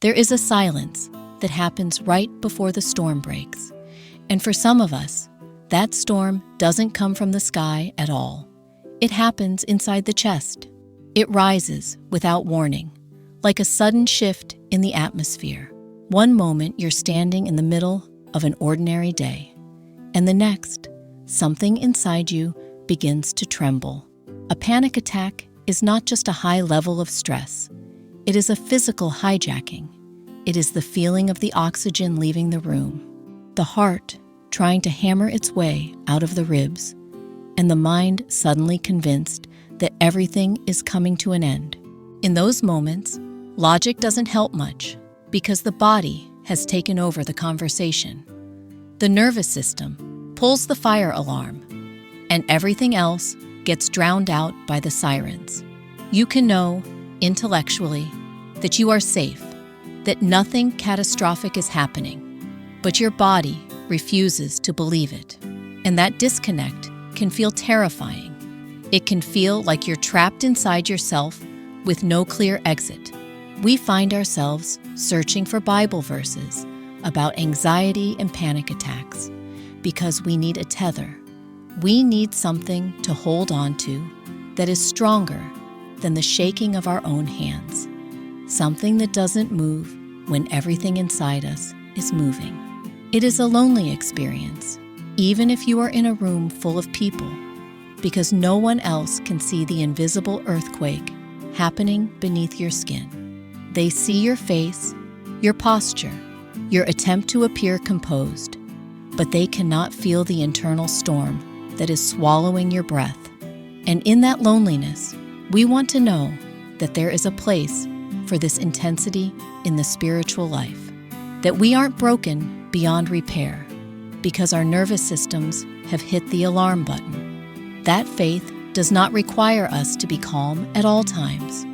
There is a silence that happens right before the storm breaks. And for some of us, that storm doesn't come from the sky at all. It happens inside the chest. It rises without warning, like a sudden shift in the atmosphere. One moment you're standing in the middle of an ordinary day, and the next, something inside you begins to tremble. A panic attack is not just a high level of stress. It is a physical hijacking. It is the feeling of the oxygen leaving the room, the heart trying to hammer its way out of the ribs, and the mind suddenly convinced that everything is coming to an end. In those moments, logic doesn't help much because the body has taken over the conversation. The nervous system pulls the fire alarm, and everything else gets drowned out by the sirens. You can know, intellectually, that you are safe, that nothing catastrophic is happening, but your body refuses to believe it. And that disconnect can feel terrifying. It can feel like you're trapped inside yourself with no clear exit. We find ourselves searching for Bible verses about anxiety and panic attacks because we need a tether. We need something to hold on to that is stronger than the shaking of our own hands, something that doesn't move when everything inside us is moving. It is a lonely experience, even if you are in a room full of people, because no one else can see the invisible earthquake happening beneath your skin. They see your face, your posture, your attempt to appear composed, but they cannot feel the internal storm that is swallowing your breath. And in that loneliness, we want to know that there is a place for this intensity in the spiritual life, that we aren't broken beyond repair because our nervous systems have hit the alarm button. That faith does not require us to be calm at all times,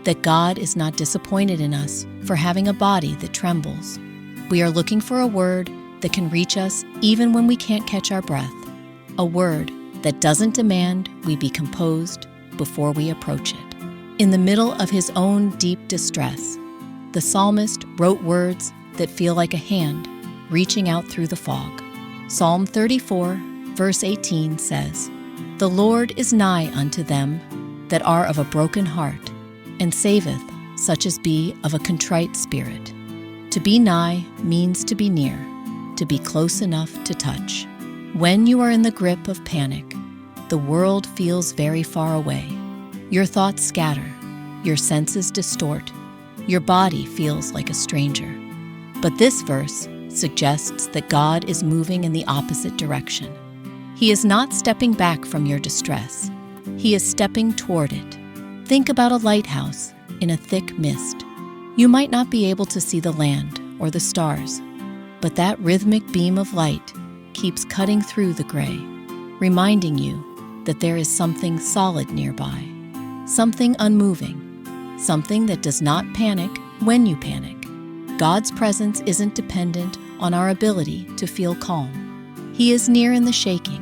that God is not disappointed in us for having a body that trembles. We are looking for a word that can reach us even when we can't catch our breath, a word that doesn't demand we be composed before we approach it. In the middle of his own deep distress, the psalmist wrote words that feel like a hand reaching out through the fog. Psalm 34, verse 18 says, "The Lord is nigh unto them that are of a broken heart, and saveth such as be of a contrite spirit." To be nigh means to be near, to be close enough to touch. When you are in the grip of panic, the world feels very far away. Your thoughts scatter, your senses distort, your body feels like a stranger. But this verse suggests that God is moving in the opposite direction. He is not stepping back from your distress. He is stepping toward it. Think about a lighthouse in a thick mist. You might not be able to see the land or the stars, but that rhythmic beam of light keeps cutting through the gray, reminding you that there is something solid nearby, something unmoving, something that does not panic when you panic. God's presence isn't dependent on our ability to feel calm. He is near in the shaking.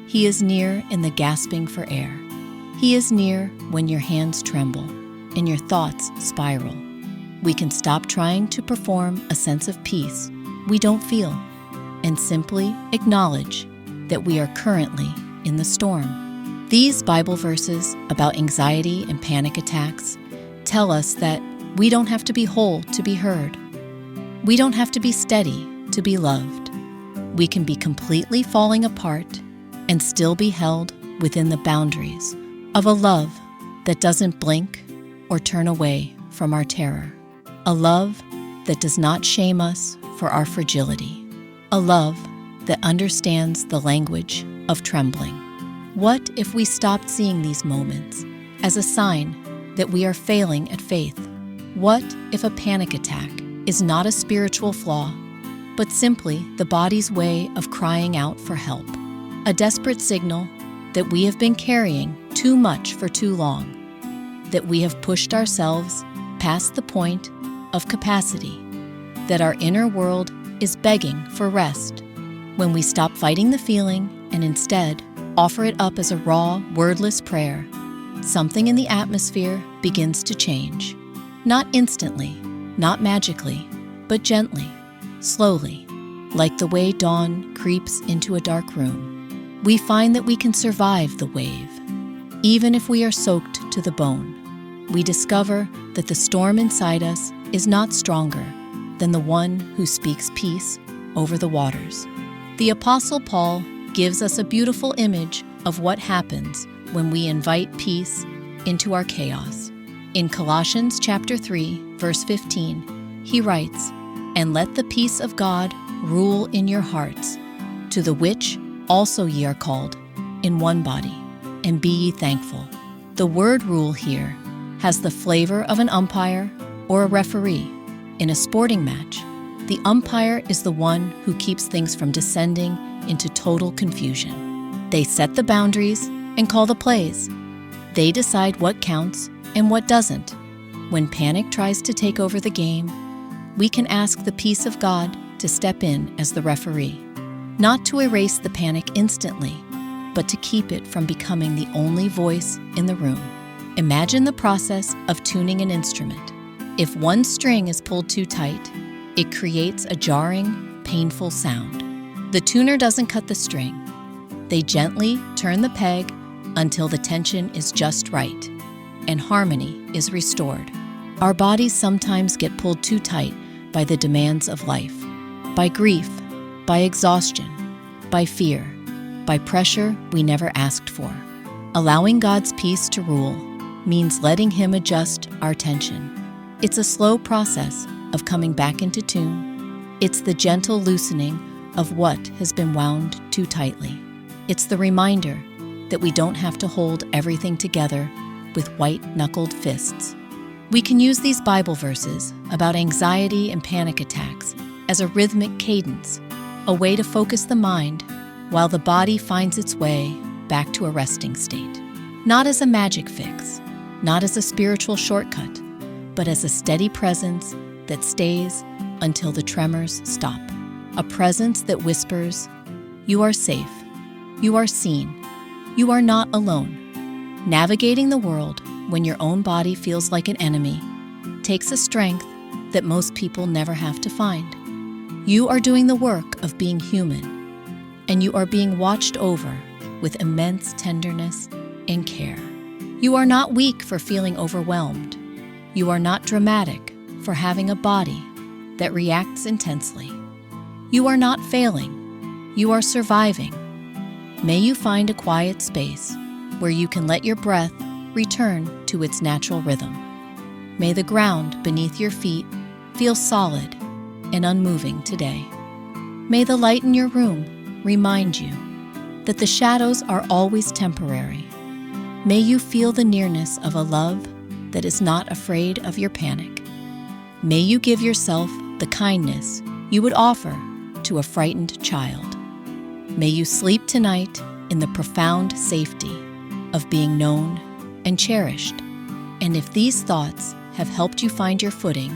He is near in the gasping for air. He is near when your hands tremble and your thoughts spiral. We can stop trying to perform a sense of peace we don't feel and simply acknowledge that we are currently in the storm. These Bible verses about anxiety and panic attacks tell us that we don't have to be whole to be heard. We don't have to be steady to be loved. We can be completely falling apart and still be held within the boundaries of a love that doesn't blink or turn away from our terror. A love that does not shame us for our fragility. A love that understands the language of trembling. What if we stopped seeing these moments as a sign that we are failing at faith? What if a panic attack is not a spiritual flaw, but simply the body's way of crying out for help? A desperate signal that we have been carrying too much for too long, that we have pushed ourselves past the point of capacity, that our inner world is begging for rest. When we stop fighting the feeling and instead offer it up as a raw, wordless prayer, something in the atmosphere begins to change. Not instantly, not magically, but gently, slowly, like the way dawn creeps into a dark room. We find that we can survive the wave, even if we are soaked to the bone. We discover that the storm inside us is not stronger than the one who speaks peace over the waters. The Apostle Paul gives us a beautiful image of what happens when we invite peace into our chaos. In Colossians chapter 3, verse 15, he writes, "And let the peace of God rule in your hearts, to the which also ye are called, in one body, and be ye thankful." The word rule here has the flavor of an umpire or a referee. In a sporting match, the umpire is the one who keeps things from descending into total confusion. They set the boundaries and call the plays. They decide what counts and what doesn't. When panic tries to take over the game, we can ask the peace of God to step in as the referee, not to erase the panic instantly, but to keep it from becoming the only voice in the room. Imagine the process of tuning an instrument. If one string is pulled too tight, it creates a jarring, painful sound. The tuner doesn't cut the string. They gently turn the peg until the tension is just right, and harmony is restored. Our bodies sometimes get pulled too tight by the demands of life, by grief, by exhaustion, by fear, by pressure we never asked for. Allowing God's peace to rule means letting Him adjust our tension. It's a slow process of coming back into tune. It's the gentle loosening of what has been wound too tightly. It's the reminder that we don't have to hold everything together with white-knuckled fists. We can use these Bible verses about anxiety and panic attacks as a rhythmic cadence, a way to focus the mind while the body finds its way back to a resting state. Not as a magic fix, not as a spiritual shortcut, but as a steady presence that stays until the tremors stop. A presence that whispers, "You are safe, you are seen, you are not alone." Navigating the world when your own body feels like an enemy takes a strength that most people never have to find. You are doing the work of being human, and you are being watched over with immense tenderness and care. You are not weak for feeling overwhelmed. You are not dramatic for having a body that reacts intensely. You are not failing. You are surviving. May you find a quiet space where you can let your breath return to its natural rhythm. May the ground beneath your feet feel solid and unmoving today. May the light in your room remind you that the shadows are always temporary. May you feel the nearness of a love that is not afraid of your panic. May you give yourself the kindness you would offer to a frightened child. May you sleep tonight in the profound safety of being known and cherished. And if these thoughts have helped you find your footing,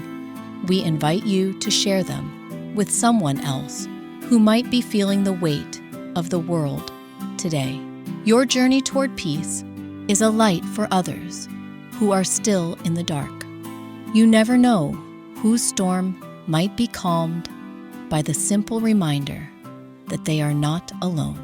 we invite you to share them with someone else who might be feeling the weight of the world today. Your journey toward peace is a light for others who are still in the dark. You never know whose storm might be calmed by the simple reminder that they are not alone.